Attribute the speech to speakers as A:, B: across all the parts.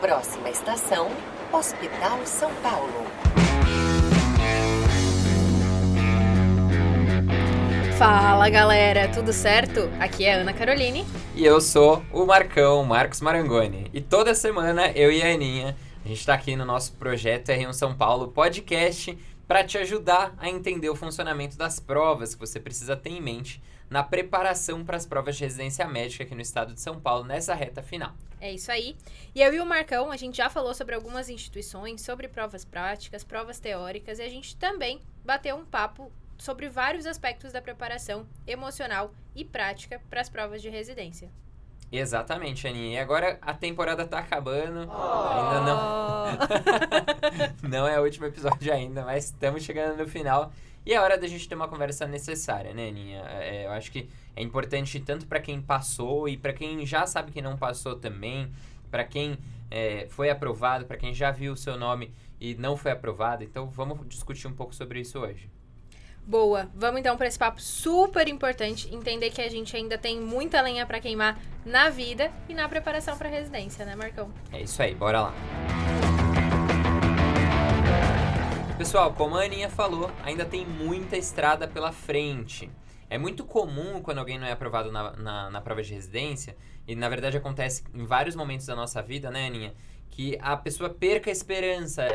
A: Próxima estação, Hospital São Paulo.
B: Fala galera, tudo certo? Aqui é a Ana Caroline.
C: E eu sou o Marcos Marangoni. E toda semana eu e a Aninha, a gente tá aqui no nosso projeto R1 São Paulo Podcast para te ajudar a entender o funcionamento das provas que você precisa ter em mente na preparação para as provas de residência médica aqui no estado de São Paulo, nessa reta final.
B: É isso aí. E eu e o Marcão, a gente já falou sobre algumas instituições, sobre provas práticas, provas teóricas, e a gente também bateu um papo sobre vários aspectos da preparação emocional e prática para as provas de residência.
C: Exatamente, Aninha. E agora a temporada tá acabando. Ainda não. Não é o último episódio ainda, mas estamos chegando no final. E é hora da gente ter uma conversa necessária, né, Aninha? Eu acho que é importante tanto para quem passou e para quem já sabe que não passou também, para quem foi aprovado, para quem já viu o seu nome e não foi aprovado. Então vamos discutir um pouco sobre isso hoje.
B: Boa, vamos então para esse papo super importante, entender que a gente ainda tem muita lenha para queimar na vida e na preparação para residência, né, Marcão?
C: É isso aí, bora lá. Pessoal, como a Aninha falou, ainda tem muita estrada pela frente. É muito comum quando alguém não é aprovado na prova de residência, e na verdade acontece em vários momentos da nossa vida, né, Aninha? Que a pessoa perca a esperança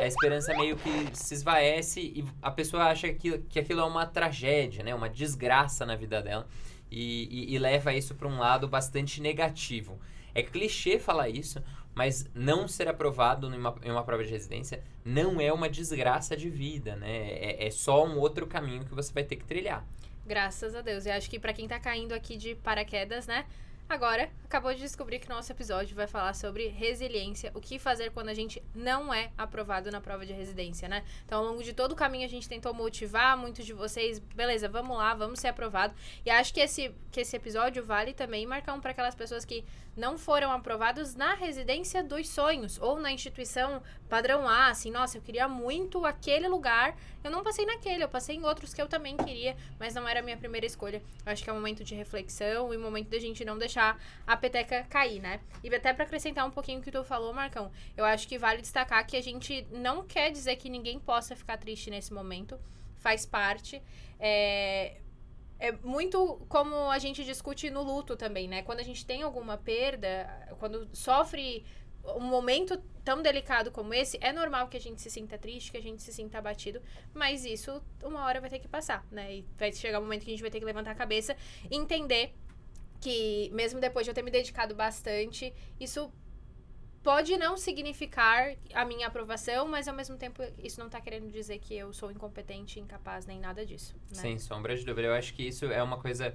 C: meio que se esvaece e a pessoa acha que aquilo é uma tragédia, né? Uma desgraça na vida dela e leva isso para um lado bastante negativo. É clichê falar isso, mas não ser aprovado em uma prova de residência não é uma desgraça de vida, né? É só um outro caminho que você vai ter que trilhar.
B: Graças a Deus. E acho que para quem tá caindo aqui de paraquedas, né? Agora, acabou de descobrir que nosso episódio vai falar sobre resiliência, o que fazer quando a gente não é aprovado na prova de residência, né? Então, ao longo de todo o caminho, a gente tentou motivar muitos de vocês, beleza, vamos lá, vamos ser aprovado. E acho que esse episódio vale também marcar para aquelas pessoas que não foram aprovados na residência dos sonhos, ou na instituição padrão A, assim, nossa, eu queria muito aquele lugar, eu não passei naquele, eu passei em outros que eu também queria, mas não era a minha primeira escolha. Eu acho que é um momento de reflexão e um momento da gente não deixar a peteca cair, né? E até pra acrescentar um pouquinho o que tu falou, Marcão, eu acho que vale destacar que a gente não quer dizer que ninguém possa ficar triste nesse momento, faz parte, é muito como a gente discute no luto também, né? Quando a gente tem alguma perda, quando sofre um momento tão delicado como esse, é normal que a gente se sinta triste, que a gente se sinta abatido, mas isso uma hora vai ter que passar, né? E vai chegar um momento que a gente vai ter que levantar a cabeça e entender que, mesmo depois de eu ter me dedicado bastante, isso pode não significar a minha aprovação, mas ao mesmo tempo isso não tá querendo dizer que eu sou incompetente, incapaz, nem nada disso, né?
C: Sem sombra de dúvida. Eu acho que isso é uma coisa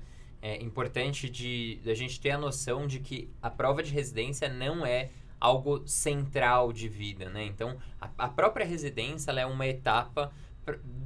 C: importante da gente ter a noção de que a prova de residência não é algo central de vida, né? Então, a própria residência ela é uma etapa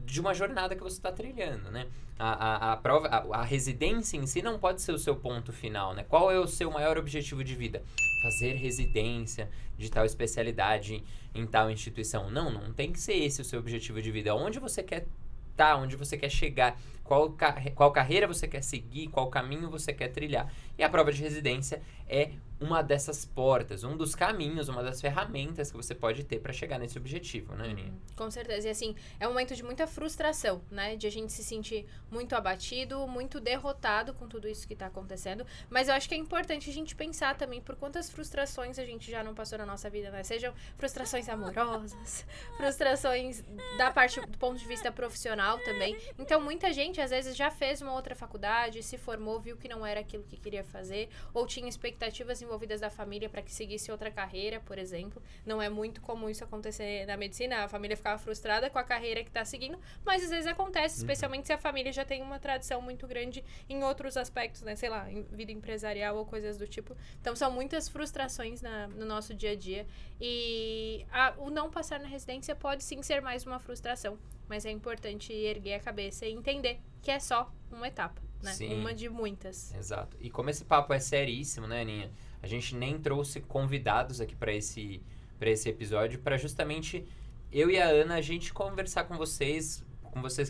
C: de uma jornada que você está trilhando, né? A residência em si não pode ser o seu ponto final, né? Qual é o seu maior objetivo de vida? Fazer residência de tal especialidade em tal instituição. Não tem que ser esse o seu objetivo de vida. Onde você quer estar, onde você quer chegar, qual carreira você quer seguir, qual caminho você quer trilhar. E a prova de residência é uma dessas portas, um dos caminhos, uma das ferramentas que você pode ter para chegar nesse objetivo, né, Aninha?
B: Com certeza. E assim, é um momento de muita frustração, né? De a gente se sentir muito abatido, muito derrotado com tudo isso que tá acontecendo. Mas eu acho que é importante a gente pensar também por quantas frustrações a gente já não passou na nossa vida, né? Sejam frustrações amorosas, frustrações do ponto de vista profissional também. Então, muita gente, às vezes, já fez uma outra faculdade, se formou, viu que não era aquilo que queria fazer, ou tinha expectativas envolvidas da família para que seguisse outra carreira, por exemplo. Não é muito comum isso acontecer na medicina, a família ficava frustrada com a carreira que está seguindo, mas às vezes acontece, especialmente se a família já tem uma tradição muito grande em outros aspectos, né? Sei lá, em vida empresarial ou coisas do tipo. Então, são muitas frustrações no nosso dia a dia. E o não passar na residência pode sim ser mais uma frustração, mas é importante erguer a cabeça e entender que é só uma etapa, né?
C: Sim.
B: Uma de muitas.
C: Exato. E como esse papo é seríssimo, né, Aninha? A gente nem trouxe convidados aqui para esse episódio para justamente eu e a Ana a gente conversar com vocês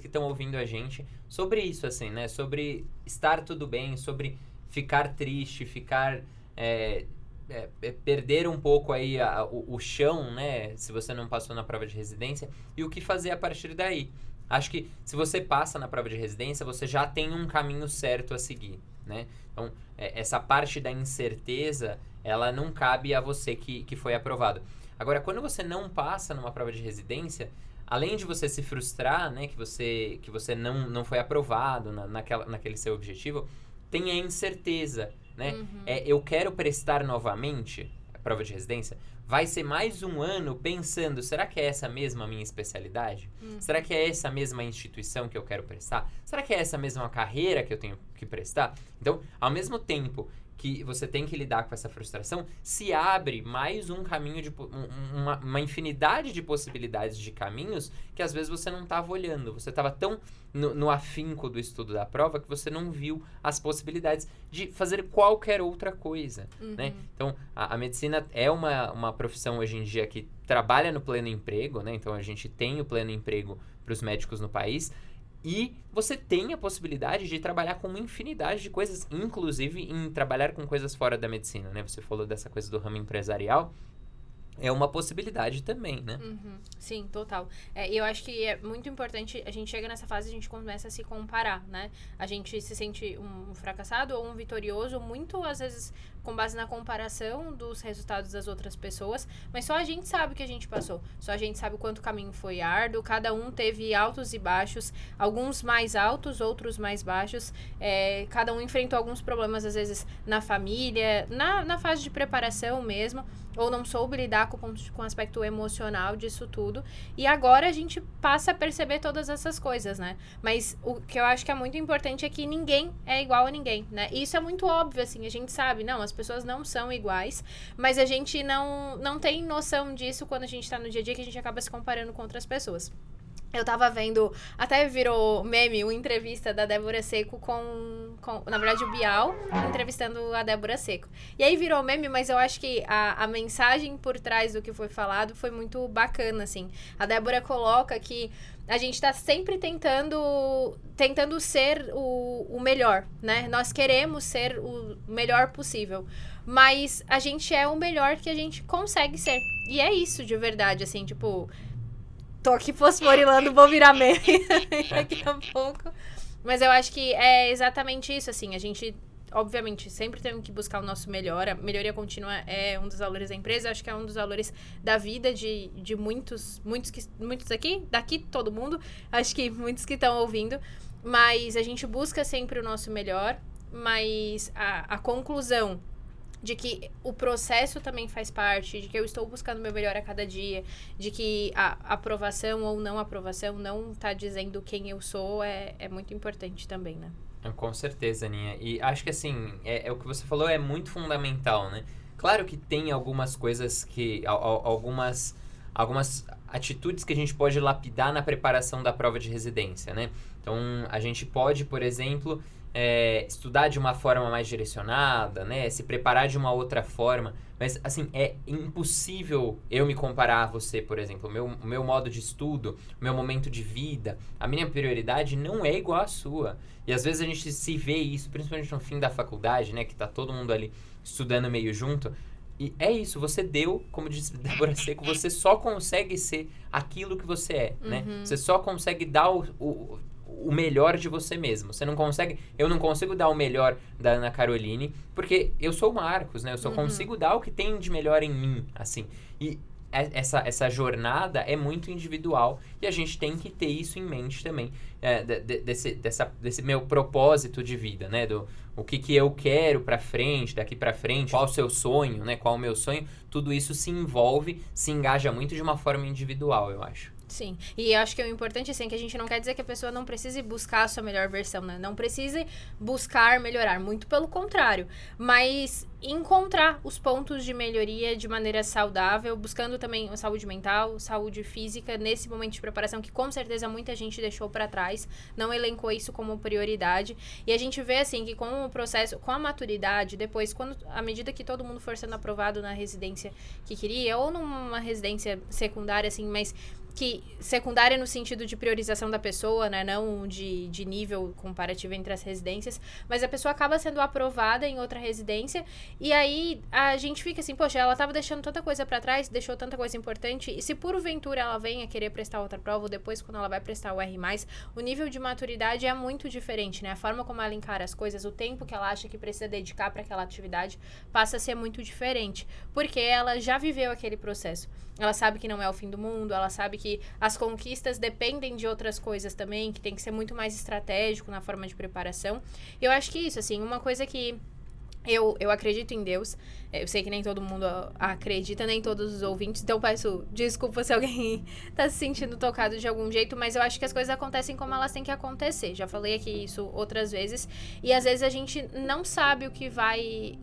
C: que estão ouvindo a gente sobre isso, assim, né? Sobre estar tudo bem, sobre ficar triste, ficar perder um pouco aí o chão, né? Se você não passou na prova de residência, e o que fazer a partir daí. Acho que se você passa na prova de residência, você já tem um caminho certo a seguir, né? Então, essa parte da incerteza, ela não cabe a você que foi aprovado. Agora, quando você não passa numa prova de residência, além de você se frustrar, né, que você não foi aprovado naquele seu objetivo, tem a incerteza, né? Eu quero prestar novamente a prova de residência, vai ser mais um ano pensando, será que é essa mesma a minha especialidade? Será que é essa mesma instituição que eu quero prestar? Será que é essa mesma carreira que eu tenho que prestar? Então, ao mesmo tempo que você tem que lidar com essa frustração, se abre mais um caminho, uma infinidade de possibilidades de caminhos que às vezes você não estava olhando. Você estava tão no afinco do estudo da prova que você não viu as possibilidades de fazer qualquer outra coisa, né? Então, a medicina é uma profissão hoje em dia que trabalha no pleno emprego, né? Então, a gente tem o pleno emprego para os médicos no país. E você tem a possibilidade de trabalhar com uma infinidade de coisas, inclusive em trabalhar com coisas fora da medicina, né? Você falou dessa coisa do ramo empresarial. É uma possibilidade também, né?
B: Sim, total. E eu acho que é muito importante, a gente chega nessa fase e a gente começa a se comparar, né? A gente se sente um fracassado ou um vitorioso, muito às vezes com base na comparação dos resultados das outras pessoas, mas só a gente sabe o que a gente passou. Só a gente sabe o quanto o caminho foi árduo, cada um teve altos e baixos, alguns mais altos, outros mais baixos, cada um enfrentou alguns problemas, às vezes, na família, na fase de preparação mesmo, ou não soube lidar com o aspecto emocional disso tudo. E agora a gente passa a perceber todas essas coisas, né? Mas o que eu acho que é muito importante é que ninguém é igual a ninguém, né? E isso é muito óbvio, assim, a gente sabe, não, as pessoas não são iguais, mas a gente não tem noção disso quando a gente tá no dia a dia, que a gente acaba se comparando com outras pessoas. Eu tava vendo, até virou meme, uma entrevista da Débora Seco com na verdade, o Bial entrevistando a Débora Seco. E aí virou meme, mas eu acho que a mensagem por trás do que foi falado foi muito bacana, assim. A Débora coloca que a gente tá sempre tentando ser o melhor, né? Nós queremos ser o melhor possível, mas a gente é o melhor que a gente consegue ser. E é isso, de verdade, assim, tipo... Tô aqui fosforilando, vou virar meme daqui a pouco. Mas eu acho que é exatamente isso, assim. A gente, obviamente, sempre tem que buscar o nosso melhor. A melhoria contínua é um dos valores da empresa. Acho que é um dos valores da vida de muitos daqui todo mundo. Acho que muitos que estão ouvindo. Mas a gente busca sempre o nosso melhor. Mas a conclusão de que o processo também faz parte, de que eu estou buscando o meu melhor a cada dia, de que a aprovação ou não aprovação não tá dizendo quem eu sou, é muito importante também, né?
C: Com certeza, Aninha. E acho que, assim, o que você falou é muito fundamental, né? Claro que tem algumas coisas que... algumas atitudes que a gente pode lapidar na preparação da prova de residência, né? Então, a gente pode, por exemplo... estudar de uma forma mais direcionada, né? Se preparar de uma outra forma. Mas, assim, é impossível eu me comparar a você, por exemplo. O meu modo de estudo, o meu momento de vida, a minha prioridade não é igual à sua. E, às vezes, a gente se vê isso, principalmente no fim da faculdade, né? Que tá todo mundo ali estudando meio junto. E é isso, você deu, como disse Débora Seco, você só consegue ser aquilo que você é, né? Você só consegue dar o melhor de você mesmo. Você não consegue... Eu não consigo dar o melhor da Ana Caroline, porque eu sou o Marcos, né? Eu só consigo dar o que tem de melhor em mim, assim. E essa jornada é muito individual e a gente tem que ter isso em mente também, desse meu propósito de vida, né? O que eu quero pra frente, daqui pra frente, qual o seu sonho, né? Qual o meu sonho. Tudo isso se envolve, se engaja muito de uma forma individual, eu acho.
B: Sim, e acho que o importante, assim, é que a gente não quer dizer que a pessoa não precise buscar a sua melhor versão, né? Não precise buscar melhorar, muito pelo contrário. Mas encontrar os pontos de melhoria de maneira saudável, buscando também a saúde mental, saúde física, nesse momento de preparação, que com certeza muita gente deixou pra trás, não elencou isso como prioridade. E a gente vê, assim, que com o processo, com a maturidade, depois, à medida que todo mundo for sendo aprovado na residência que queria, ou numa residência secundária, assim, mas que secundária no sentido de priorização da pessoa, né? Não de nível comparativo entre as residências. Mas a pessoa acaba sendo aprovada em outra residência. E aí a gente fica assim, poxa, ela tava deixando tanta coisa pra trás, deixou tanta coisa importante. E se porventura ela vem a querer prestar outra prova, ou depois quando ela vai prestar o R+, o nível de maturidade é muito diferente, né? A forma como ela encara as coisas, o tempo que ela acha que precisa dedicar para aquela atividade passa a ser muito diferente. Porque ela já viveu aquele processo. Ela sabe que não é o fim do mundo, ela sabe que as conquistas dependem de outras coisas também, que tem que ser muito mais estratégico na forma de preparação. Eu acho que isso, assim, uma coisa que eu acredito em Deus. Eu sei que nem todo mundo acredita, nem todos os ouvintes, então peço desculpa se alguém tá se sentindo tocado de algum jeito, mas eu acho que as coisas acontecem como elas têm que acontecer. Já falei aqui isso outras vezes, e às vezes a gente não sabe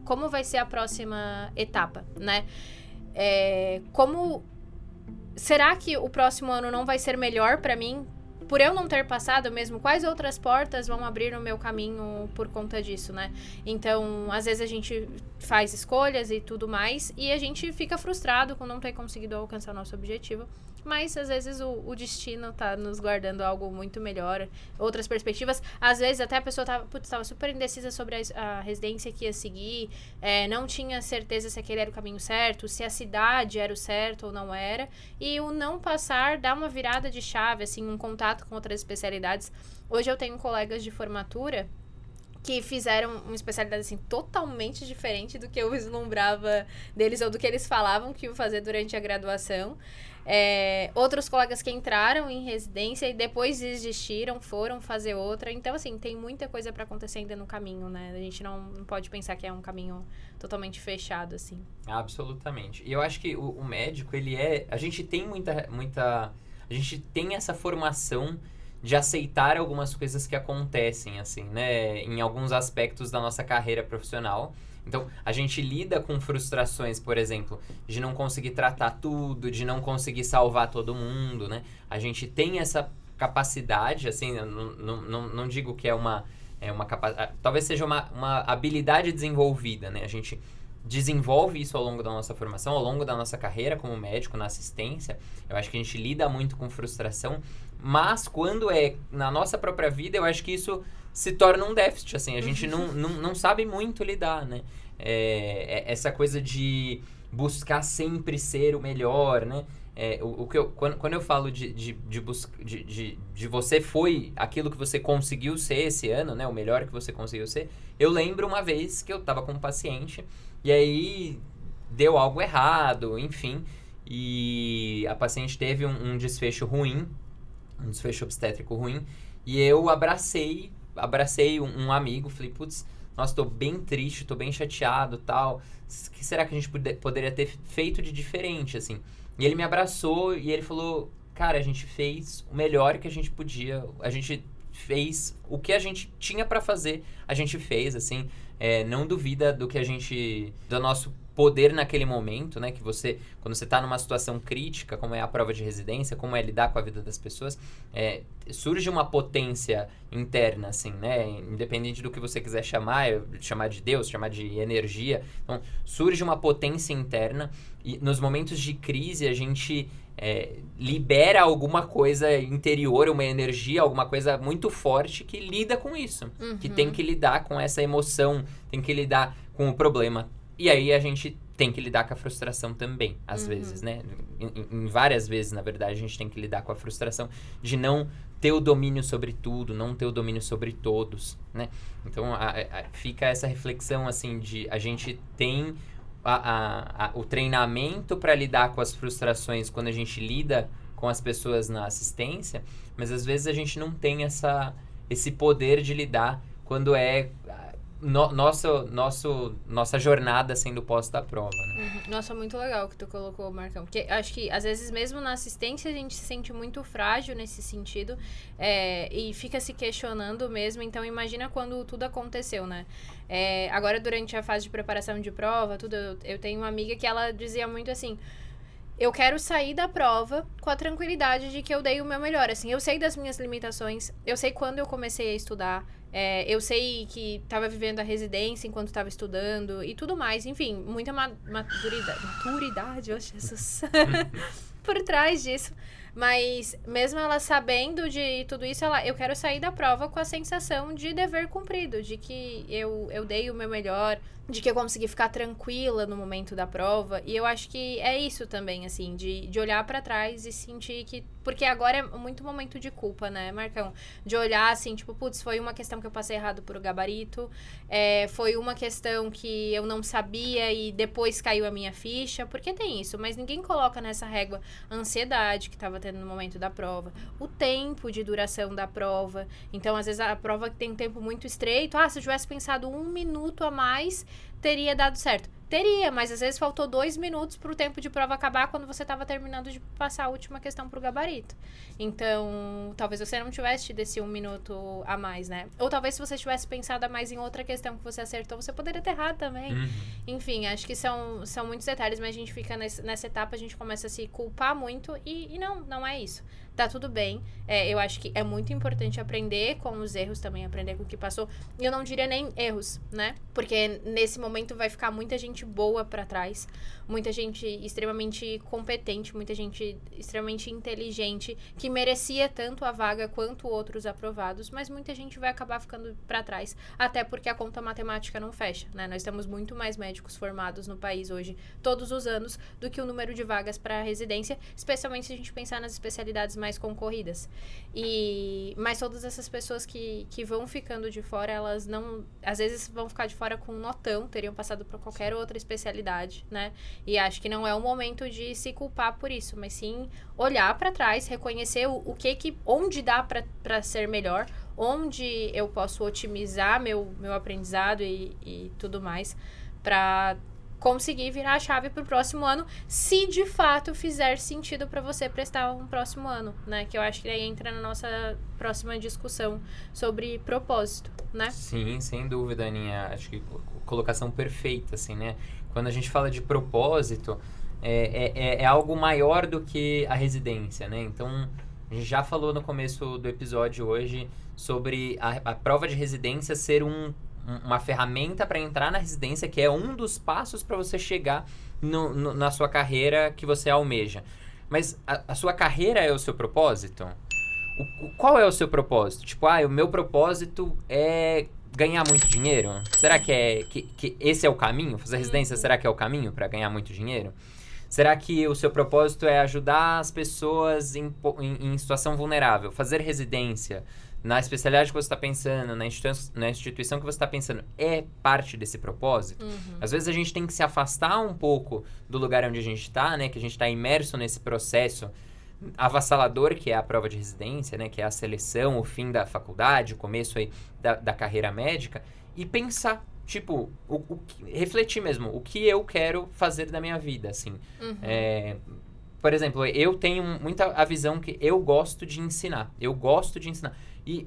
B: como vai ser a próxima etapa, né? Será que o próximo ano não vai ser melhor pra mim? Por eu não ter passado mesmo, quais outras portas vão abrir no meu caminho por conta disso, né? Então, às vezes a gente faz escolhas e tudo mais, e a gente fica frustrado com não ter conseguido alcançar o nosso objetivo. Mas, às vezes, o destino tá nos guardando algo muito melhor, outras perspectivas. Às vezes, até a pessoa tava super indecisa sobre a residência que ia seguir, não tinha certeza se aquele era o caminho certo, se a cidade era o certo ou não era. E o não passar dá uma virada de chave, assim, um contato com outras especialidades. Hoje eu tenho colegas de formatura que fizeram uma especialidade, assim, totalmente diferente do que eu vislumbrava deles ou do que eles falavam que iam fazer durante a graduação. Outros colegas que entraram em residência e depois desistiram, foram fazer outra. Então, assim, tem muita coisa para acontecer ainda no caminho, né? A gente não pode pensar que é um caminho totalmente fechado, assim.
C: Absolutamente. E eu acho que o médico, a gente tem a gente tem essa formação de aceitar algumas coisas que acontecem, assim, né? Em alguns aspectos da nossa carreira profissional. Então, a gente lida com frustrações, por exemplo, de não conseguir tratar tudo, de não conseguir salvar todo mundo, né? A gente tem essa capacidade, assim, eu não digo que é uma capacidade... Talvez seja uma habilidade desenvolvida, né? A gente desenvolve isso ao longo da nossa formação, ao longo da nossa carreira como médico, na assistência. Eu acho que a gente lida muito com frustração, mas quando é na nossa própria vida, eu acho que isso se torna um déficit, assim, a gente não sabe muito lidar, né? Essa coisa de buscar sempre ser o melhor, né? Quando eu falo de você foi aquilo que você conseguiu ser esse ano, né? O melhor que você conseguiu ser, eu lembro uma vez que eu tava com um paciente e aí deu algo errado, enfim, e a paciente teve um desfecho ruim, um desfecho obstétrico ruim, e eu abracei um amigo, falei, putz, nossa, tô bem triste, tô bem chateado, tal, o que será que a gente poderia ter feito de diferente, assim? E ele me abraçou e ele falou, cara, a gente fez o melhor que a gente podia, a gente fez o que a gente tinha pra fazer, a gente fez, assim, não duvida do nosso poder naquele momento, né, que quando você tá numa situação crítica, como é a prova de residência, como é lidar com a vida das pessoas, surge uma potência interna, assim, né, independente do que você quiser chamar de Deus, chamar de energia, então surge uma potência interna e nos momentos de crise a gente libera alguma coisa interior, uma energia, alguma coisa muito forte que lida com isso, que tem que lidar com essa emoção, tem que lidar com o problema. E aí a gente tem que lidar com a frustração também, às vezes, né? Em várias vezes, na verdade, a gente tem que lidar com a frustração de não ter o domínio sobre tudo, não ter o domínio sobre todos, né? Então, fica essa reflexão, assim, de a gente tem o treinamento para lidar com as frustrações quando a gente lida com as pessoas na assistência, mas às vezes a gente não tem esse poder de lidar quando nossa jornada sendo posta à prova, né?
B: Nossa, muito legal o que tu colocou, Marcão. Porque acho que, às vezes, mesmo na assistência, a gente se sente muito frágil nesse sentido e fica se questionando mesmo. Então, imagina quando tudo aconteceu, né? Agora, durante a fase de preparação de prova, eu tenho uma amiga que ela dizia muito assim... Eu quero sair da prova com a tranquilidade de que eu dei o meu melhor. Assim, eu sei das minhas limitações, eu sei quando eu comecei a estudar, eu sei que estava vivendo a residência enquanto estava estudando e tudo mais. Enfim, muita maturidade, oh Jesus. por trás disso. Mas mesmo ela sabendo de tudo isso, eu quero sair da prova com a sensação de dever cumprido, de que eu dei o meu melhor, de que eu consegui ficar tranquila no momento da prova. E eu acho que é isso também, assim, de olhar pra trás e sentir que... Porque agora é muito momento de culpa, né, Marcão? De olhar assim, tipo, putz, foi uma questão que eu passei errado pro gabarito, foi uma questão que eu não sabia e depois caiu a minha ficha, porque tem isso, mas ninguém coloca nessa régua a ansiedade que tava tendo no momento da prova, o tempo de duração da prova. Então, às vezes, a prova tem um tempo muito estreito, se eu tivesse pensado 1 minuto a mais, teria dado certo. Teria, mas às vezes faltou 2 minutos pro tempo de prova acabar quando você tava terminando de passar a última questão pro gabarito. Então, talvez você não tivesse tido esse 1 minuto a mais, né? Ou talvez se você tivesse pensado a mais em outra questão que você acertou, você poderia ter errado também. Enfim, acho que são muitos detalhes, mas a gente fica nessa etapa, a gente começa a se culpar muito e não é isso. Tá tudo bem. Eu acho que é muito importante aprender com os erros também, aprender com o que passou. E eu não diria nem erros, né? Porque nesse momento vai ficar muita gente boa pra trás, muita gente extremamente competente, muita gente extremamente inteligente, que merecia tanto a vaga quanto outros aprovados, mas muita gente vai acabar ficando pra trás, até porque a conta matemática não fecha, né? Nós temos muito mais médicos formados no país hoje, todos os anos, do que o número de vagas para residência, especialmente se a gente pensar nas especialidades mais concorridas. Mas todas essas pessoas que vão ficando de fora, elas não... Às vezes vão ficar de fora com um notão, teriam passado por qualquer outra especialidade, né? E acho que não é o momento de se culpar por isso, mas sim olhar para trás, reconhecer onde dá para ser melhor, onde eu posso otimizar meu aprendizado e tudo mais, para conseguir virar a chave pro próximo ano, se de fato fizer sentido para você prestar um próximo ano, né? Que eu acho que aí entra na nossa próxima discussão sobre propósito, né?
C: Sim, sem dúvida, Aninha. Acho que colocação perfeita, assim, né? Quando a gente fala de propósito, é algo maior do que a residência, né? Então, a gente já falou no começo do episódio hoje sobre a prova de residência ser uma ferramenta para entrar na residência, que é um dos passos para você chegar na sua carreira que você almeja. Mas a sua carreira é o seu propósito? Qual é o seu propósito? Tipo, o meu propósito é ganhar muito dinheiro? Será que esse é o caminho? Fazer residência, será que é o caminho para ganhar muito dinheiro? Será que o seu propósito é ajudar as pessoas em situação vulnerável? Fazer residência na especialidade que você está pensando, na instituição que você está pensando, é parte desse propósito? Às vezes a gente tem que se afastar um pouco do lugar onde a gente está, né? Que a gente está imerso nesse processo avassalador que é a prova de residência, né? Que é a seleção, o fim da faculdade, o começo aí da carreira médica, e pensar, tipo, refletir mesmo, o que eu quero fazer da minha vida, assim. Por exemplo, eu tenho muita a visão que eu gosto de ensinar. E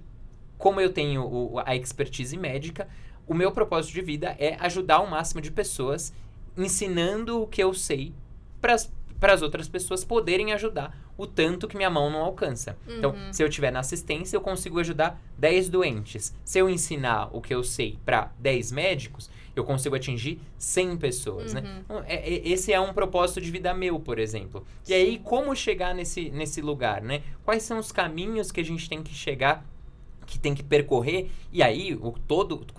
C: como eu tenho a expertise médica, o meu propósito de vida é ajudar o máximo de pessoas ensinando o que eu sei para as outras pessoas poderem ajudar o tanto que minha mão não alcança. Então, se eu estiver na assistência, eu consigo ajudar 10 doentes. Se eu ensinar o que eu sei para 10 médicos, eu consigo atingir 100 pessoas, né? Então, esse é um propósito de vida meu, por exemplo. E aí, como chegar nesse lugar, né? Quais são os caminhos que a gente tem que chegar, que tem que percorrer? E aí,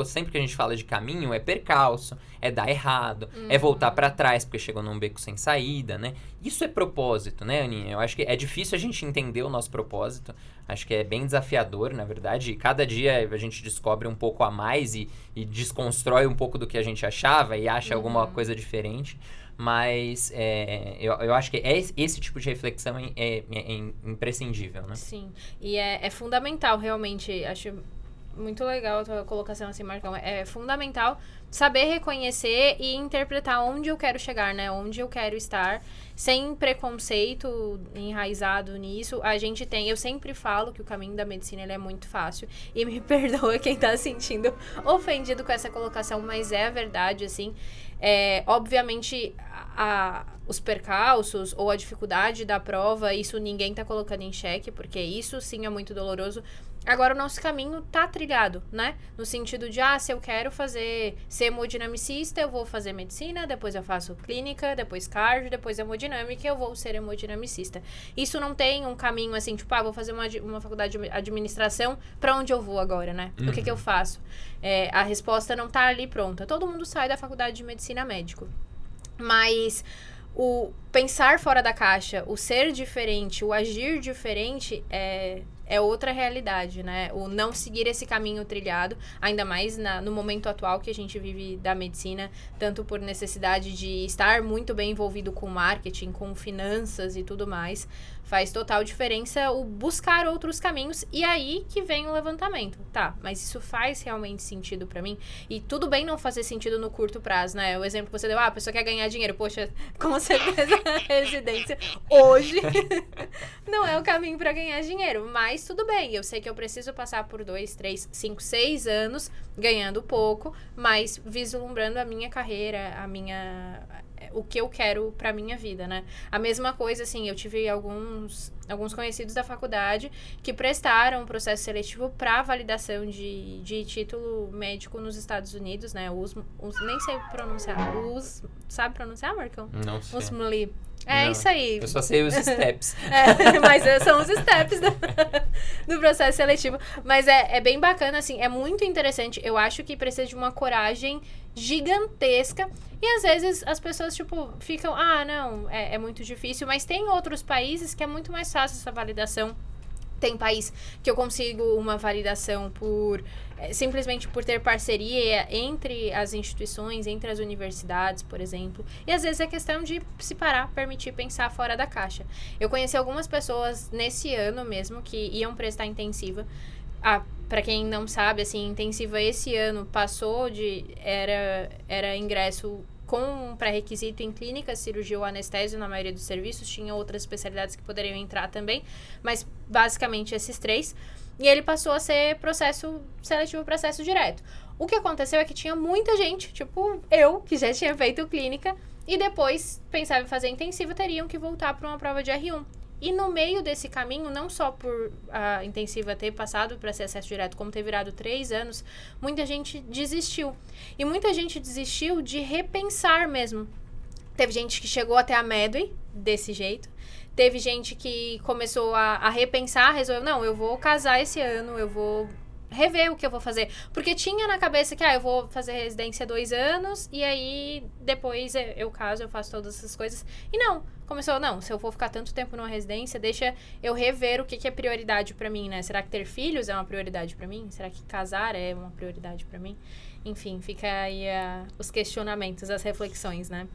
C: sempre que a gente fala de caminho, é percalço, é dar errado, é voltar para trás porque chegou num beco sem saída, né? Isso é propósito, né, Aninha? Eu acho que é difícil a gente entender o nosso propósito. Acho que é bem desafiador, na verdade. E cada dia a gente descobre um pouco a mais e desconstrói um pouco do que a gente achava e acha alguma coisa diferente. Mas eu acho que esse tipo de reflexão é imprescindível, né?
B: Sim, e é fundamental, realmente. Acho muito legal a tua colocação assim, Marcão. É fundamental saber reconhecer e interpretar onde eu quero chegar, né? Onde eu quero estar, sem preconceito enraizado nisso. Eu sempre falo que o caminho da medicina ele é muito fácil. E me perdoa quem tá se sentindo ofendido com essa colocação, mas é a verdade, assim. Obviamente, os percalços ou a dificuldade da prova, isso ninguém tá colocando em xeque, porque isso sim é muito doloroso. Agora, o nosso caminho tá trilhado, né? No sentido de, se eu quero fazer ser hemodinamicista, eu vou fazer medicina, depois eu faço clínica, depois cardio, depois hemodinâmica, eu vou ser hemodinamicista. Isso não tem um caminho assim, tipo, vou fazer uma faculdade de administração, pra onde eu vou agora, né? O que eu faço? A resposta não tá ali pronta. Todo mundo sai da faculdade de medicina médico. Mas o pensar fora da caixa, o ser diferente, o agir diferente é outra realidade, né? O não seguir esse caminho trilhado, ainda mais no momento atual que a gente vive da medicina, tanto por necessidade de estar muito bem envolvido com marketing, com finanças e tudo mais, faz total diferença o buscar outros caminhos, e aí que vem o levantamento. Tá, mas isso faz realmente sentido pra mim? E tudo bem não fazer sentido no curto prazo, né? O exemplo que você deu, a pessoa quer ganhar dinheiro. Poxa, com certeza a residência hoje não é o caminho pra ganhar dinheiro, mas tudo bem, eu sei que eu preciso passar por 2, 3, 5, 6 anos ganhando pouco, mas vislumbrando a minha carreira, o que eu quero pra minha vida, né? A mesma coisa, assim, eu tive alguns conhecidos da faculdade que prestaram um processo seletivo pra validação de título médico nos Estados Unidos, né? Nem sei pronunciar. Sabe pronunciar, Marcão?
C: Não sei.
B: USMLE.
C: Não,
B: Isso aí.
C: Eu só sei os steps.
B: Mas são os steps do processo seletivo. Mas é bem bacana, assim, é muito interessante. Eu acho que precisa de uma coragem gigantesca. E às vezes as pessoas, tipo, ficam, não, é muito difícil. Mas tem outros países que é muito mais fácil essa validação. Tem país que eu consigo uma validação simplesmente por ter parceria entre as instituições, entre as universidades, por exemplo. E às vezes é questão de se parar, permitir pensar fora da caixa. Eu conheci algumas pessoas nesse ano mesmo que iam prestar intensiva. Pra quem não sabe, assim, intensiva esse ano passou era ingresso com um pré-requisito em clínica, cirurgia ou anestésio na maioria dos serviços. Tinha outras especialidades que poderiam entrar também, mas basicamente esses 3. E ele passou a ser processo seletivo, processo direto. O que aconteceu é que tinha muita gente, tipo eu, que já tinha feito clínica, e depois pensava em fazer intensiva, teriam que voltar para uma prova de R1. E no meio desse caminho, não só por a intensiva ter passado para ser acesso direto, como ter virado 3 anos, muita gente desistiu. E muita gente desistiu de repensar mesmo. Teve gente que chegou até a Medway desse jeito. Teve gente que começou a repensar, resolveu, não, eu vou casar esse ano, eu vou rever o que eu vou fazer. Porque tinha na cabeça que, eu vou fazer residência 2 anos, e aí depois eu caso, eu faço todas essas coisas. E não, começou, não, se eu vou ficar tanto tempo numa residência, deixa eu rever o que é prioridade pra mim, né? Será que ter filhos é uma prioridade pra mim? Será que casar é uma prioridade pra mim? Enfim, fica aí os questionamentos, as reflexões, né?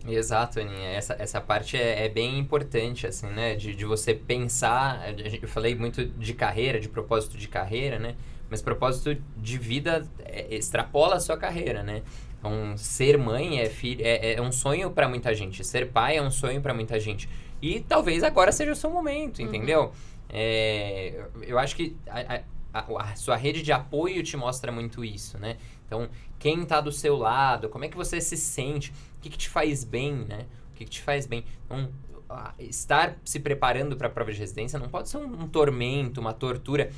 C: Exato, Aninha. Essa parte é bem importante, assim, né? De você pensar. Eu falei muito de carreira, de propósito de carreira, né? Mas propósito de vida extrapola a sua carreira, né? Então, ser mãe é um sonho pra muita gente. Ser pai é um sonho pra muita gente. E talvez agora seja o seu momento, entendeu? Eu acho que a sua rede de apoio te mostra muito isso, né? Então, quem tá do seu lado, como é que você se sente, o que te faz bem, né? O que te faz bem. Então, estar se preparando para a prova de residência não pode ser um tormento, uma tortura.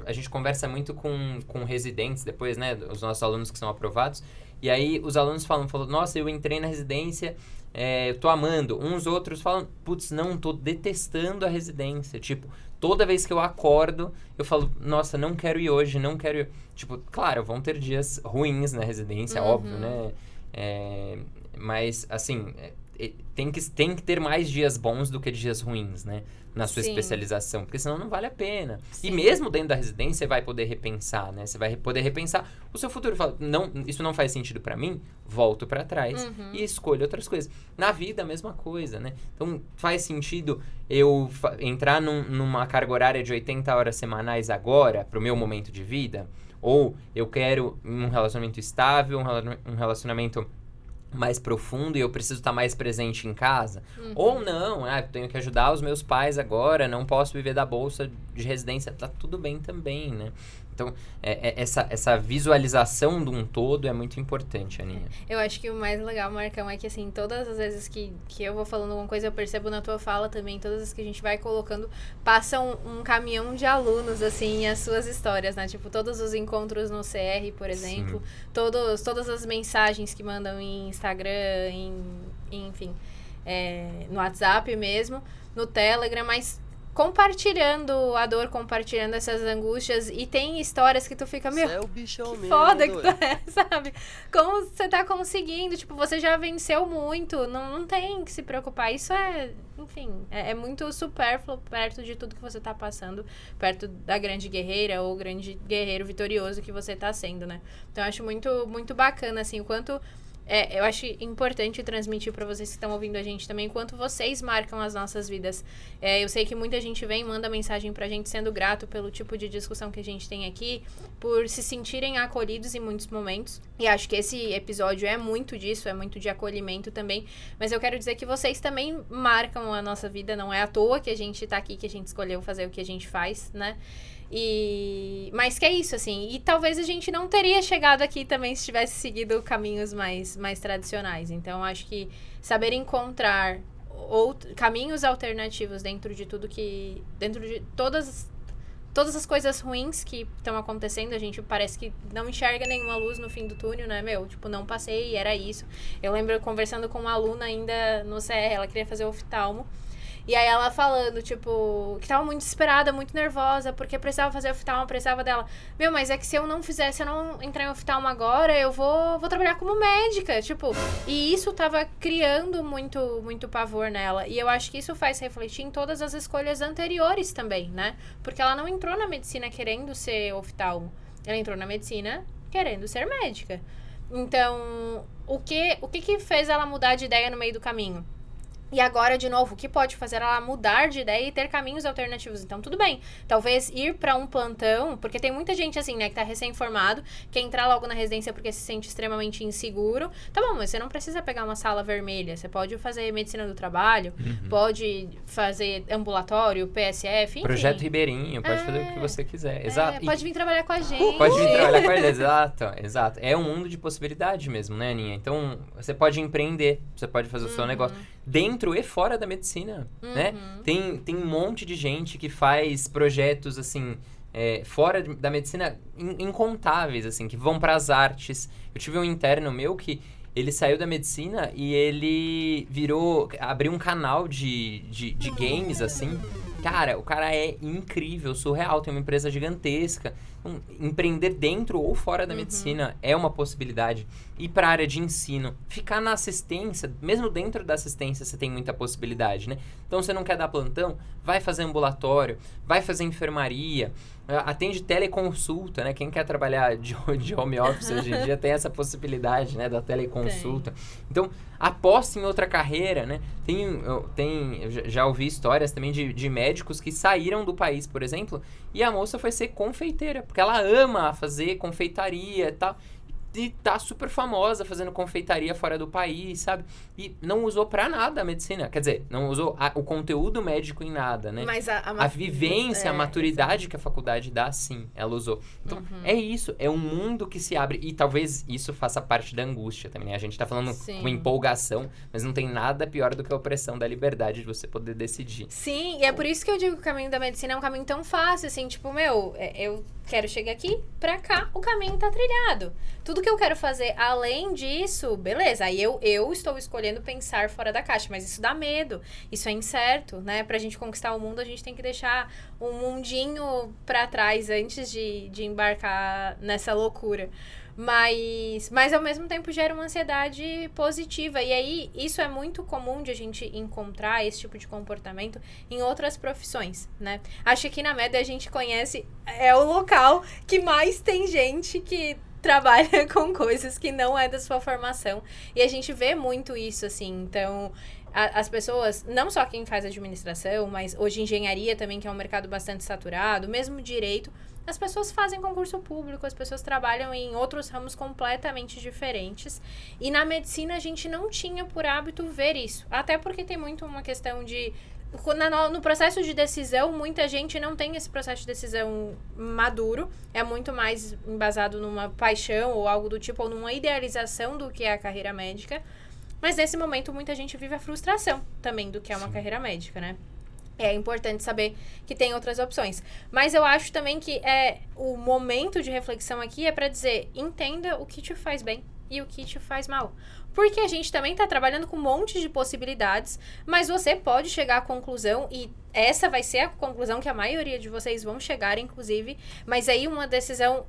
C: A gente conversa muito com residentes depois, né? Os nossos alunos que são aprovados. E aí, os alunos falam, nossa, eu entrei na residência, eu tô amando. Uns outros falam, putz, não, tô detestando a residência. Tipo, toda vez que eu acordo, eu falo, nossa, não quero ir hoje, não quero ir. Tipo, claro, vão ter dias ruins na residência, óbvio, né? Mas, assim, tem que ter mais dias bons do que dias ruins, né? Na sua especialização, porque senão não vale a pena. Sim. E mesmo dentro da residência, você vai poder repensar, né? Você vai poder repensar o seu futuro. Fala, não, isso não faz sentido pra mim, volto pra trás e escolho outras coisas. Na vida, a mesma coisa, né? Então, faz sentido eu entrar numa carga horária de 80 horas semanais agora, pro meu momento de vida? Ou eu quero um relacionamento estável, um relacionamento mais profundo e eu preciso estar mais presente em casa. Ou não, eu tenho que ajudar os meus pais agora, não posso viver da bolsa de residência. Tá tudo bem também, né? Então, essa visualização de um todo é muito importante, Aninha.
B: Eu acho que o mais legal, Marcão, é que, assim, todas as vezes que eu vou falando alguma coisa, eu percebo na tua fala também, todas as vezes que a gente vai colocando, passa um caminhão de alunos, assim, as suas histórias, né? Tipo, todos os encontros no CR, por exemplo, todas as mensagens que mandam em Instagram, enfim, no WhatsApp mesmo, no Telegram, mas compartilhando a dor, compartilhando essas angústias, e tem histórias que tu fica, meu,
D: é o bichão
B: que
D: mesmo,
B: foda que
D: doido.
B: tu é, sabe? Como você tá conseguindo, tipo, você já venceu muito, não tem que se preocupar, isso enfim, é muito supérfluo perto de tudo que você tá passando, perto da grande guerreira ou grande guerreiro vitorioso que você tá sendo, né? Então eu acho muito, muito bacana, assim, o quanto... eu acho importante transmitir para vocês que estão ouvindo a gente também, quanto vocês marcam as nossas vidas. Eu sei que muita gente vem e manda mensagem pra gente sendo grato pelo tipo de discussão que a gente tem aqui, por se sentirem acolhidos em muitos momentos. E acho que esse episódio é muito disso, é muito de acolhimento também. Mas eu quero dizer que vocês também marcam a nossa vida, não é à toa que a gente tá aqui, que a gente escolheu fazer o que a gente faz, né? Mas que é isso, assim. E talvez a gente não teria chegado aqui também se tivesse seguido caminhos mais tradicionais. Então, acho que saber encontrar caminhos alternativos dentro de tudo que... Dentro de todas as coisas ruins que estão acontecendo, a gente parece que não enxerga nenhuma luz no fim do túnel, né, meu? Tipo, não passei, era isso. Eu lembro conversando com uma aluna ainda no CR, ela queria fazer oftalmo. E aí ela falando, tipo, que tava muito desesperada, muito nervosa, porque precisava fazer oftalmo, precisava dela. Meu, mas é que se eu não entrar em oftalmo agora, eu vou trabalhar como médica, tipo. E isso tava criando muito, muito pavor nela. E eu acho que isso faz refletir em todas as escolhas anteriores também, né? Porque ela não entrou na medicina querendo ser oftalmo. Ela entrou na medicina querendo ser médica. Então, o que fez ela mudar de ideia no meio do caminho? E agora, de novo, o que pode fazer ela mudar de ideia e ter caminhos alternativos? Então, tudo bem. Talvez ir pra um plantão, porque tem muita gente assim, né, que tá recém-formado, quer entrar logo na residência porque se sente extremamente inseguro. Tá bom, mas você não precisa pegar uma sala vermelha. Você pode fazer medicina do trabalho, pode fazer ambulatório, PSF, enfim.
C: Projeto Ribeirinho, pode fazer o que você quiser. Exato.
B: Pode vir trabalhar com a gente.
C: Pode vir trabalhar com ele, exato. É um mundo de possibilidade mesmo, né, Aninha? Então, você pode empreender, você pode fazer o seu negócio dentro e fora da medicina, né? Tem um monte de gente que faz projetos, assim, fora da medicina incontáveis, assim, que vão para as artes. Eu tive um interno meu que ele saiu da medicina e ele abriu um canal de games, assim. Cara, o cara é incrível, surreal, tem uma empresa gigantesca. Empreender dentro ou fora da medicina é uma possibilidade. Ir para a área de ensino, ficar na assistência, mesmo dentro da assistência você tem muita possibilidade, né? Então, você não quer dar plantão? Vai fazer ambulatório, vai fazer enfermaria, atende teleconsulta, né? Quem quer trabalhar de home office hoje em dia tem essa possibilidade, né? Da teleconsulta. Então, aposta em outra carreira, né? Eu já ouvi histórias também de médicos que saíram do país, por exemplo, e a moça foi ser confeiteira, porque ela ama fazer confeitaria e tal. E tá super famosa fazendo confeitaria fora do país, sabe? E não usou pra nada a medicina. Quer dizer, não usou o conteúdo médico em nada, né?
B: Mas
C: a vivência, a maturidade que a faculdade dá, sim, ela usou. Então, é isso. É um mundo que se abre. E talvez isso faça parte da angústia também, né? A gente tá falando com empolgação, mas não tem nada pior do que a opressão da liberdade de você poder decidir.
B: Sim, e é por isso que eu digo que o caminho da medicina é um caminho tão fácil, assim, tipo, meu, eu quero chegar aqui, pra cá, o caminho tá trilhado. Tudo que eu quero fazer além disso, beleza, aí eu estou escolhendo pensar fora da caixa, mas isso dá medo, isso é incerto, né? Pra gente conquistar o mundo, a gente tem que deixar um mundinho pra trás antes de embarcar nessa loucura. Mas ao mesmo tempo gera uma ansiedade positiva. E aí, isso é muito comum de a gente encontrar esse tipo de comportamento em outras profissões, né? Acho que aqui na MED a gente conhece, é o local que mais tem gente que trabalha com coisas que não é da sua formação. E a gente vê muito isso, assim. Então, as pessoas, não só quem faz administração, mas hoje engenharia também, que é um mercado bastante saturado, mesmo direito, as pessoas fazem concurso público, as pessoas trabalham em outros ramos completamente diferentes. E na medicina a gente não tinha por hábito ver isso. Até porque tem muito uma questão de no processo de decisão, muita gente não tem esse processo de decisão maduro. É muito mais embasado numa paixão ou algo do tipo, ou numa idealização do que é a carreira médica. Mas nesse momento, muita gente vive a frustração também do que é uma carreira médica, né? É importante saber que tem outras opções. Mas eu acho também que o momento de reflexão aqui é para dizer, entenda o que te faz bem e o que te faz mal. Porque a gente também está trabalhando com um monte de possibilidades, mas você pode chegar à conclusão, e essa vai ser a conclusão que a maioria de vocês vão chegar, inclusive, mas aí uma decisão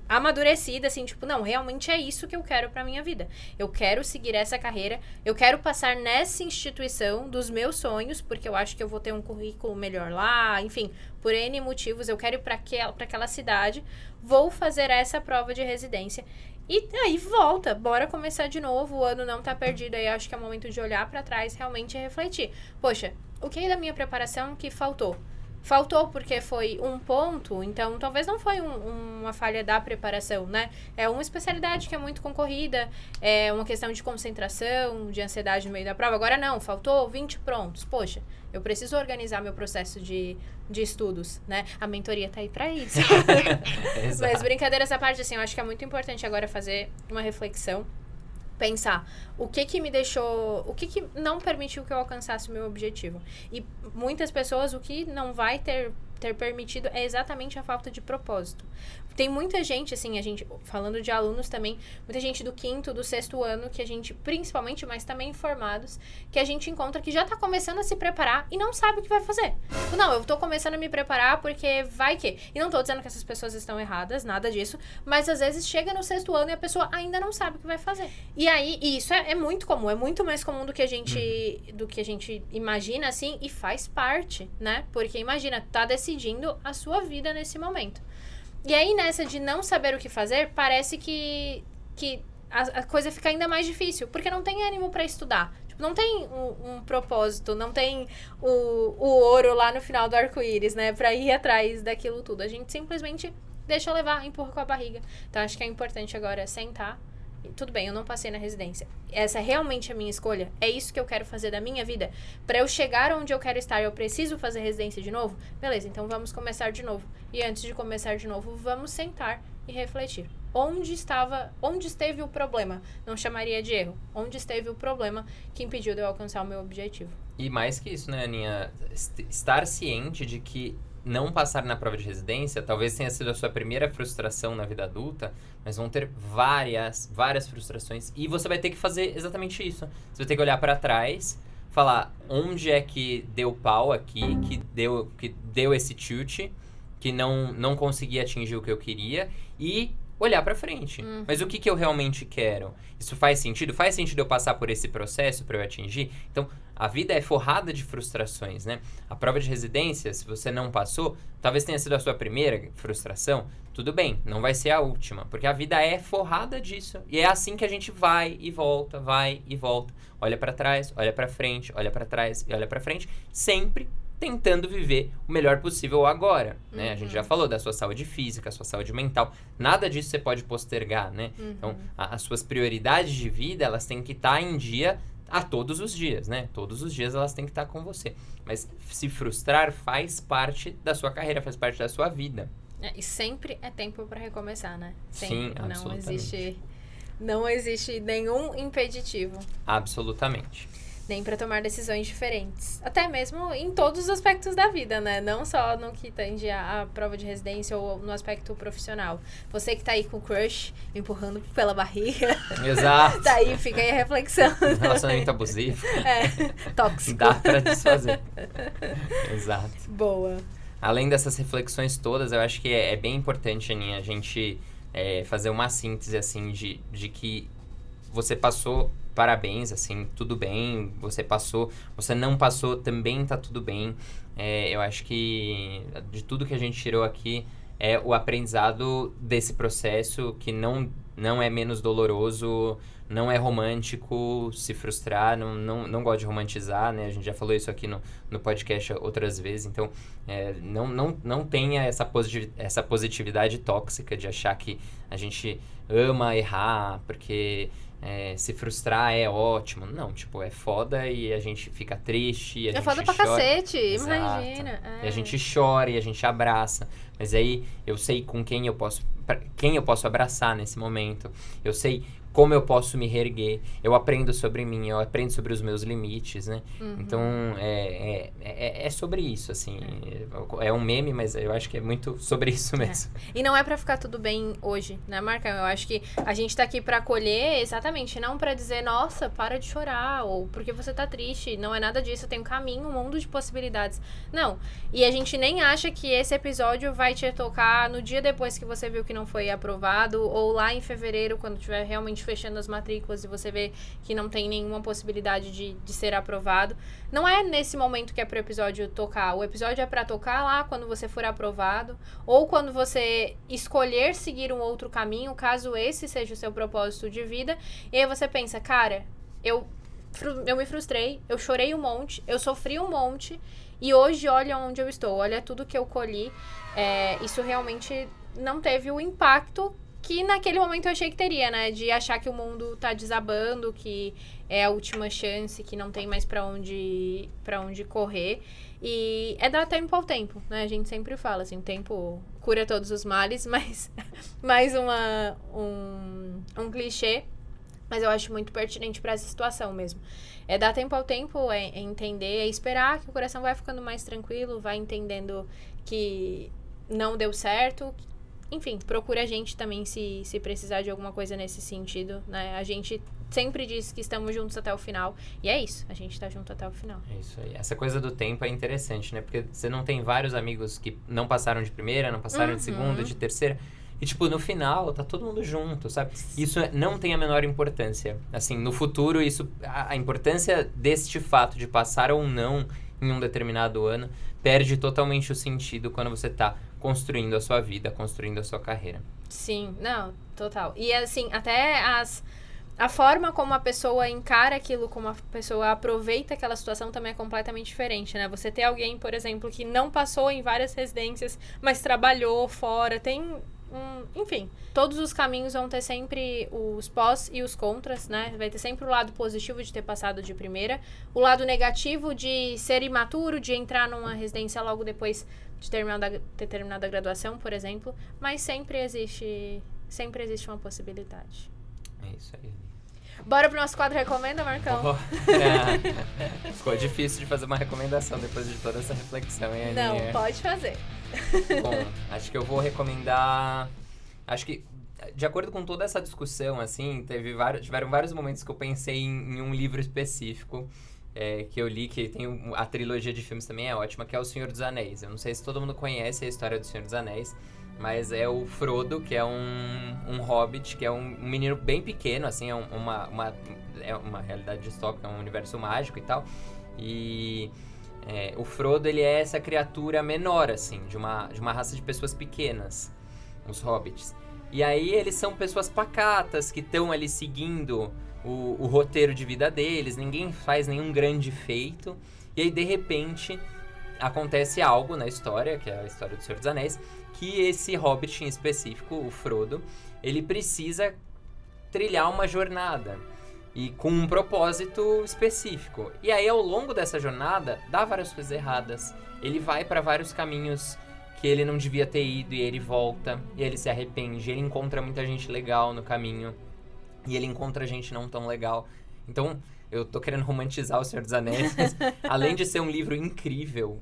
B: amadurecida, assim, tipo, não, realmente é isso que eu quero pra minha vida. Eu quero seguir essa carreira, eu quero passar nessa instituição dos meus sonhos, porque eu acho que eu vou ter um currículo melhor lá, enfim, por N motivos, eu quero ir pra aquela cidade, vou fazer essa prova de residência. E aí volta, bora começar de novo, o ano não tá perdido, aí acho que é o momento de olhar pra trás, realmente refletir. Poxa, o que é da minha preparação que faltou? Faltou porque foi um ponto, então talvez não foi uma falha da preparação, né? É uma especialidade que é muito concorrida, é uma questão de concentração, de ansiedade no meio da prova. Agora não, faltou 20 prontos. Poxa, eu preciso organizar meu processo de estudos, né? A mentoria tá aí pra isso. Mas brincadeiras à parte, assim, eu acho que é muito importante agora fazer uma reflexão. Pensar o que me deixou, o que não permitiu que eu alcançasse o meu objetivo. E muitas pessoas, o que não vai ter permitido é exatamente a falta de propósito. Tem muita gente, assim, a gente, falando de alunos também, muita gente do 5º, do 6º ano, que a gente, principalmente, mas também formados, que a gente encontra que já tá começando a se preparar e não sabe o que vai fazer. Não, eu tô começando a me preparar porque vai que... E não tô dizendo que essas pessoas estão erradas, nada disso, mas às vezes chega no 6º ano e a pessoa ainda não sabe o que vai fazer. E aí, e isso é muito comum, é muito mais comum do que a gente imagina, assim, e faz parte, né? Porque imagina, tá decidindo a sua vida nesse momento. E aí, nessa de não saber o que fazer, parece que a coisa fica ainda mais difícil, porque não tem ânimo pra estudar. Tipo, não tem um propósito, não tem o ouro lá no final do arco-íris, né? Pra ir atrás daquilo tudo. A gente simplesmente deixa levar, empurra com a barriga. Então, acho que é importante agora sentar. Tudo bem, eu não passei na residência. Essa é realmente a minha escolha? É isso que eu quero fazer da minha vida? Pra eu chegar onde eu quero estar, eu preciso fazer residência de novo? Beleza, então vamos começar de novo. E antes de começar de novo, vamos sentar e refletir. Onde esteve o problema? Não chamaria de erro. Onde esteve o problema que impediu de eu alcançar o meu objetivo?
C: E mais que isso, né, Aninha? Estar ciente de que não passar na prova de residência talvez tenha sido a sua primeira frustração na vida adulta, mas vão ter várias frustrações e você vai ter que fazer exatamente isso. Você vai ter que olhar para trás, falar onde é que deu pau aqui, que deu esse tilt, que não consegui atingir o que eu queria e olhar pra frente. Mas o que eu realmente quero? Isso faz sentido? Faz sentido eu passar por esse processo pra eu atingir? Então, a vida é forrada de frustrações, né? A prova de residência, se você não passou, talvez tenha sido a sua primeira frustração. Tudo bem, não vai ser a última, porque a vida é forrada disso. E é assim que a gente vai e volta. Olha pra trás, olha pra frente, olha pra trás e olha pra frente, sempre tentando viver o melhor possível agora, né? A gente já falou da sua saúde física, sua saúde mental. Nada disso você pode postergar, né? Então, as suas prioridades de vida, elas têm que estar em dia a todos os dias, né? Todos os dias elas têm que estar com você. Mas se frustrar faz parte da sua carreira, faz parte da sua vida.
B: E sempre é tempo para recomeçar, né? Sempre.
C: Sim, absolutamente.
B: Não existe nenhum impeditivo.
C: Absolutamente.
B: Nem para tomar decisões diferentes. Até mesmo em todos os aspectos da vida, né? Não só no que tange a prova de residência ou no aspecto profissional. Você que tá aí com o crush, empurrando pela barriga.
C: Exato.
B: Daí fica aí a reflexão.
C: Relacionamento abusivo.
B: Tóxico.
C: Dá pra desfazer. Exato.
B: Boa.
C: Além dessas reflexões todas, eu acho que é bem importante, Aninha, a gente fazer uma síntese, assim, de que você passou... Parabéns, assim, tudo bem, você passou, você não passou, também tá tudo bem. Eu acho que de tudo que a gente tirou aqui é o aprendizado desse processo que não é menos doloroso, não é romântico se frustrar, não gosto de romantizar, né? A gente já falou isso aqui no podcast outras vezes, então não tenha essa positividade tóxica de achar que a gente ama errar, porque se frustrar é ótimo. Não, tipo, é foda e a gente fica triste, e a gente
B: foda pra
C: chora.
B: cacete,
C: Exato.
B: imagina.
C: E a gente chora e a gente abraça. Mas aí eu sei com quem eu posso abraçar nesse momento. Eu sei como eu posso me reerguer. Eu aprendo sobre mim, eu aprendo sobre os meus limites, né? Então, é sobre isso, assim. É um meme, mas eu acho que é muito sobre isso mesmo.
B: E não é pra ficar tudo bem hoje, né, Marcão? Eu acho que a gente tá aqui pra acolher, exatamente, não pra dizer, nossa, para de chorar, ou porque você tá triste. Não é nada disso, tem um caminho, um mundo de possibilidades. Não. E a gente nem acha que esse episódio vai te tocar no dia depois que você viu que não foi aprovado, ou lá em fevereiro, quando tiver realmente fechando as matrículas e você vê que não tem nenhuma possibilidade de ser aprovado. Não é nesse momento que é pro episódio tocar. O episódio é pra tocar lá quando você for aprovado, ou quando você escolher seguir um outro caminho, caso esse seja o seu propósito de vida. E aí você pensa, cara, eu me frustrei, eu chorei um monte, eu sofri um monte, e hoje olha onde eu estou, olha tudo que eu colhi. Isso realmente não teve o impacto que naquele momento eu achei que teria, né? De achar que o mundo tá desabando, que é a última chance, que não tem mais pra onde correr. E é dar tempo ao tempo, né? A gente sempre fala, assim, o tempo cura todos os males, mas mais um clichê. Mas eu acho muito pertinente pra essa situação mesmo. É dar tempo ao tempo, é entender, é esperar que o coração vai ficando mais tranquilo, vai entendendo que não deu certo. Enfim, procura a gente também se precisar de alguma coisa nesse sentido, né? A gente sempre diz que estamos juntos até o final. E é isso, a gente tá junto até o final.
C: É isso aí. Essa coisa do tempo é interessante, né? Porque você não tem vários amigos que não passaram de primeira, não passaram de segunda, de terceira. E, tipo, no final, tá todo mundo junto, sabe? Isso não tem a menor importância. Assim, no futuro, a importância deste fato de passar ou não em um determinado ano perde totalmente o sentido quando você tá construindo a sua vida, construindo a sua carreira.
B: Sim, não, total. E, assim, até a forma como a pessoa encara aquilo, como a pessoa aproveita aquela situação também é completamente diferente, né? Você ter alguém, por exemplo, que não passou em várias residências, mas trabalhou fora, enfim, todos os caminhos vão ter sempre os pós e os contras, né? Vai ter sempre o lado positivo de ter passado de primeira, o lado negativo de ser imaturo, de entrar numa residência logo depois de ter terminado a graduação, por exemplo, mas sempre existe uma possibilidade.
C: É isso aí.
B: Bora pro nosso quadro Recomenda, Marcão?
C: Ficou difícil de fazer uma recomendação depois de toda essa reflexão, hein, Aninha?
B: Não, pode fazer.
C: Bom, acho que eu vou recomendar... Acho que, de acordo com toda essa discussão, assim, tiveram vários momentos que eu pensei em um livro específico que eu li, que tem a trilogia de filmes também é ótima, que é O Senhor dos Anéis. Eu não sei se todo mundo conhece a história do Senhor dos Anéis, mas é o Frodo, que é um hobbit, que é um menino bem pequeno, assim, é uma realidade distópica, é um universo mágico e tal. E o Frodo, ele é essa criatura menor, assim, de uma raça de pessoas pequenas, os hobbits. E aí eles são pessoas pacatas, que estão ali seguindo o roteiro de vida deles, ninguém faz nenhum grande feito. E aí, de repente, acontece algo na história, que é a história do Senhor dos Anéis, que esse hobbit em específico, o Frodo, ele precisa trilhar uma jornada e com um propósito específico. E aí, ao longo dessa jornada, dá várias coisas erradas. Ele vai para vários caminhos que ele não devia ter ido e ele volta, e ele se arrepende, ele encontra muita gente legal no caminho e ele encontra gente não tão legal. Então, eu tô querendo romantizar O Senhor dos Anéis, mas, além de ser um livro incrível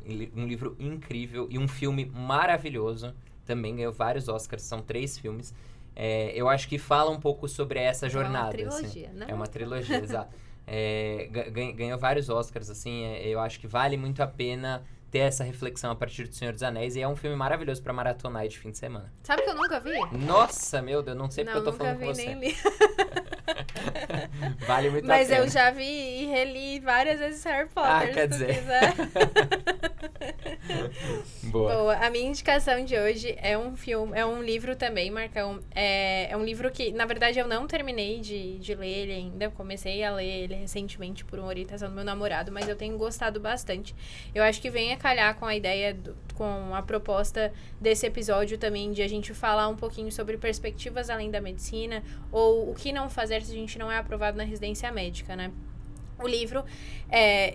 C: e um filme maravilhoso, também ganhou vários Oscars, são 3 filmes, eu acho que fala um pouco sobre essa jornada.
B: É uma trilogia,
C: assim.
B: né?
C: É uma trilogia, exato. Ganhou vários Oscars, assim, eu acho que vale muito a pena ter essa reflexão a partir do Senhor dos Anéis, e é um filme maravilhoso pra maratonar de fim de semana.
B: Sabe que eu nunca vi?
C: Nossa, meu Deus, não sei porque eu tô falando com você.
B: Nem li.
C: Vale muito a
B: Mas
C: pena.
B: eu já vi e reli várias vezes Harry Potter,
C: quer
B: se tu
C: dizer.
B: quiser.
C: Boa.
B: Boa. A minha indicação de hoje é um filme, é um livro também, Marcão. É um livro que, na verdade, eu não terminei de ler ele ainda. Eu comecei a ler ele recentemente por uma orientação do meu namorado, mas eu tenho gostado bastante. Eu acho que vem a calhar com a ideia, com a proposta desse episódio também, de a gente falar um pouquinho sobre perspectivas além da medicina, ou o que não fazer se a gente não é aprovado na residência médica, né? O livro,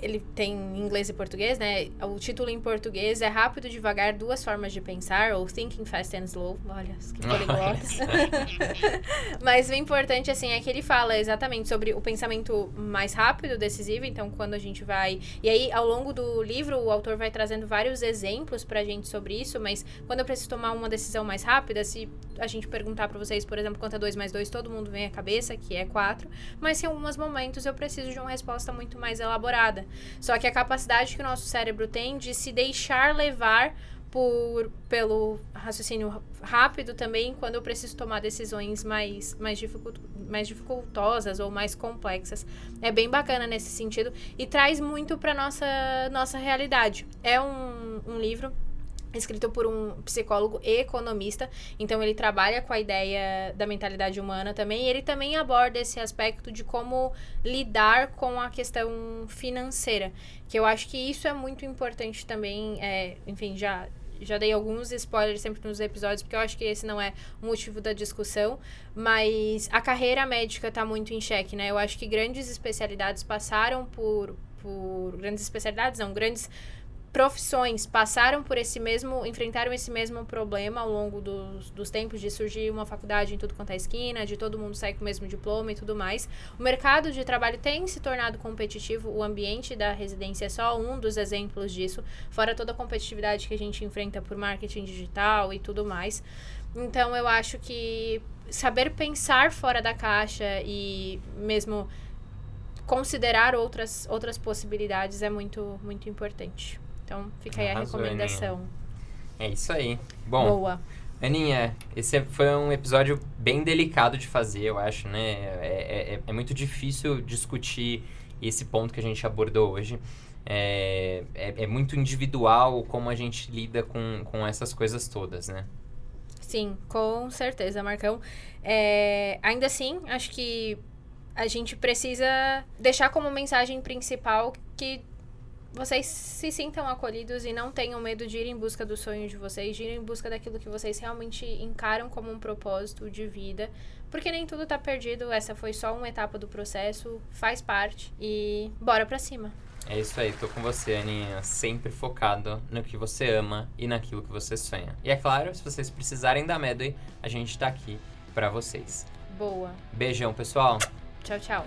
B: ele tem em inglês e português, né? O título em português é Rápido, Devagar, Duas Formas de Pensar, ou Thinking Fast and Slow. Olha, que poliglotas. Mas o importante, assim, é que ele fala exatamente sobre o pensamento mais rápido, decisivo. Então, quando a gente vai... E aí, ao longo do livro, o autor vai trazendo vários exemplos pra gente sobre isso, mas quando eu preciso tomar uma decisão mais rápida, se a gente perguntar pra vocês, por exemplo, quanto é 2 mais 2, todo mundo vem à cabeça, que é 4. Mas em alguns momentos eu preciso de uma resposta muito mais elaborada. Só que a capacidade que o nosso cérebro tem de se deixar levar pelo raciocínio rápido também, quando eu preciso tomar decisões mais dificultosas ou mais complexas. É bem bacana nesse sentido e traz muito para nossa realidade. É um livro escrito por um psicólogo e economista, então ele trabalha com a ideia da mentalidade humana também, e ele também aborda esse aspecto de como lidar com a questão financeira, que eu acho que isso é muito importante também, enfim, já dei alguns spoilers sempre nos episódios, porque eu acho que esse não é o motivo da discussão, mas a carreira médica está muito em xeque, né? Eu acho que grandes especialidades passaram por grandes especialidades, não, grandes profissões passaram por enfrentaram esse mesmo problema ao longo dos tempos, de surgir uma faculdade em tudo quanto é esquina, de todo mundo sair com o mesmo diploma e tudo mais. O mercado de trabalho tem se tornado competitivo, o ambiente da residência é só um dos exemplos disso, fora toda a competitividade que a gente enfrenta por marketing digital e tudo mais. Então, eu acho que saber pensar fora da caixa e mesmo considerar outras possibilidades é muito, muito importante. Então, fica aí a recomendação.
C: Aninha. É isso aí. Bom,
B: boa.
C: Aninha, esse foi um episódio bem delicado de fazer, eu acho, né? É muito difícil discutir esse ponto que a gente abordou hoje. É muito individual como a gente lida com essas coisas todas, né?
B: Sim, com certeza, Marcão. Ainda assim, acho que a gente precisa deixar como mensagem principal que vocês se sintam acolhidos e não tenham medo de ir em busca do sonho de vocês, de ir em busca daquilo que vocês realmente encaram como um propósito de vida, porque nem tudo tá perdido, essa foi só uma etapa do processo, faz parte e bora pra cima.
C: É isso aí, tô com você, Aninha, sempre focado no que você ama e naquilo que você sonha. E é claro, se vocês precisarem da Medway, a gente tá aqui pra vocês.
B: Boa.
C: Beijão, pessoal.
B: Tchau, tchau.